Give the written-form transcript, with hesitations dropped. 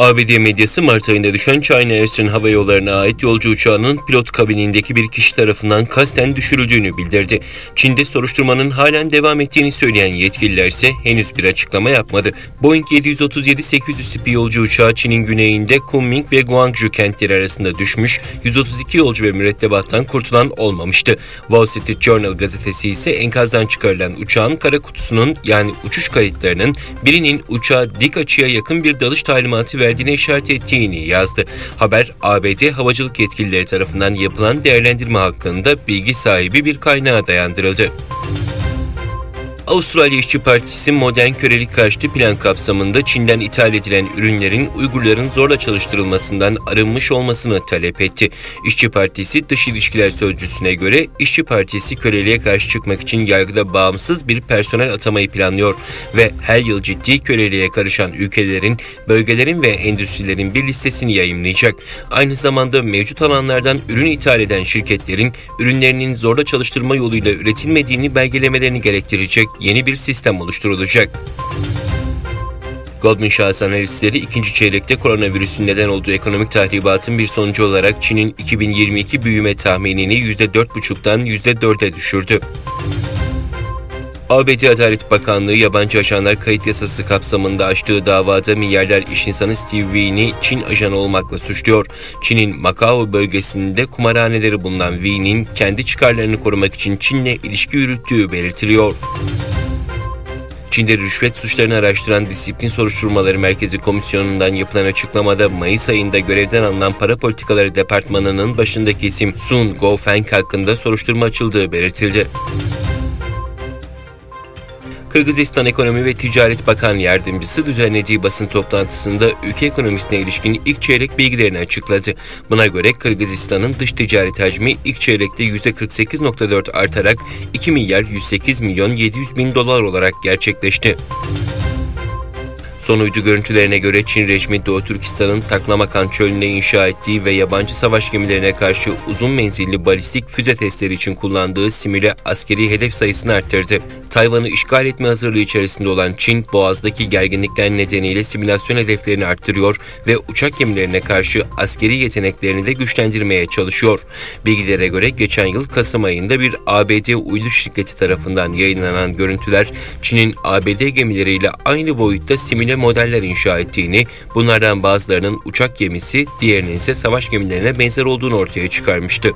ABD medyası Mart ayında düşen China Eastern Hava Yolları'na ait yolcu uçağının pilot kabinindeki bir kişi tarafından kasten düşürüldüğünü bildirdi. Çin'de soruşturmanın halen devam ettiğini söyleyen yetkililer ise henüz bir açıklama yapmadı. Boeing 737-800 tipi yolcu uçağı Çin'in güneyinde Kunming ve Guangzhou kentleri arasında düşmüş, 132 yolcu ve mürettebattan kurtulan olmamıştı. Wall Street Journal gazetesi ise enkazdan çıkarılan uçağın kara kutusunun yani uçuş kayıtlarının birinin uçağa dik açıya yakın bir dalış talimatı verdiğine işaret ettiğini yazdı. Haber, ABD havacılık yetkilileri tarafından yapılan değerlendirme hakkında bilgi sahibi bir kaynağa dayandırıldı. Avustralya İşçi Partisi modern kölelik karşıtı plan kapsamında Çin'den ithal edilen ürünlerin Uygurların zorla çalıştırılmasından arınmış olmasını talep etti. İşçi Partisi Dış İlişkiler Sözcüsü'ne göre İşçi Partisi köleliğe karşı çıkmak için yargıda bağımsız bir personel atamayı planlıyor ve her yıl ciddi köleliğe karışan ülkelerin, bölgelerin ve endüstrilerin bir listesini yayımlayacak. Aynı zamanda mevcut alanlardan ürün ithal eden şirketlerin ürünlerinin zorla çalıştırma yoluyla üretilmediğini belgelemelerini gerektirecek yeni bir sistem oluşturulacak. Goldman Sachs analistleri ikinci çeyrekte koronavirüsün neden olduğu ekonomik tahribatın bir sonucu olarak Çin'in 2022 büyüme tahminini %4,5'tan %4'e düşürdü. ABD Adalet Bakanlığı yabancı ajanlar kayıt yasası kapsamında açtığı davada milyarder iş insanı Steve Wei'ni Çin ajanı olmakla suçluyor. Çin'in Macao bölgesinde kumarhaneleri bulunan Wei'nin kendi çıkarlarını korumak için Çin'le ilişki yürüttüğü belirtiliyor. Çin'de rüşvet suçlarını araştıran Disiplin Soruşturmaları Merkezi Komisyonu'ndan yapılan açıklamada Mayıs ayında görevden alınan Para Politikaları Departmanı'nın başındaki isim Sun Guofeng hakkında soruşturma açıldığı belirtildi. Kırgızistan Ekonomi ve Ticaret Bakan Yardımcısı düzenlediği basın toplantısında ülke ekonomisine ilişkin ilk çeyrek bilgilerini açıkladı. Buna göre Kırgızistan'ın dış ticaret hacmi ilk çeyrekte %48,4 artarak 2 milyar 108 milyon 700 bin dolar olarak gerçekleşti. Son uydu görüntülerine göre Çin rejimi Doğu Türkistan'ın Taklamakan çölüne inşa ettiği ve yabancı savaş gemilerine karşı uzun menzilli balistik füze testleri için kullandığı simüle askeri hedef sayısını arttırdı. Tayvan'ı işgal etme hazırlığı içerisinde olan Çin, Boğaz'daki gerginlikler nedeniyle simülasyon hedeflerini arttırıyor ve uçak gemilerine karşı askeri yeteneklerini de güçlendirmeye çalışıyor. Bilgilere göre geçen yıl Kasım ayında bir ABD uydu şirketi tarafından yayınlanan görüntüler, Çin'in ABD gemileriyle aynı boyutta simüle modeller inşa ettiğini, bunlardan bazılarının uçak gemisi, diğerinin ise savaş gemilerine benzer olduğunu ortaya çıkarmıştı.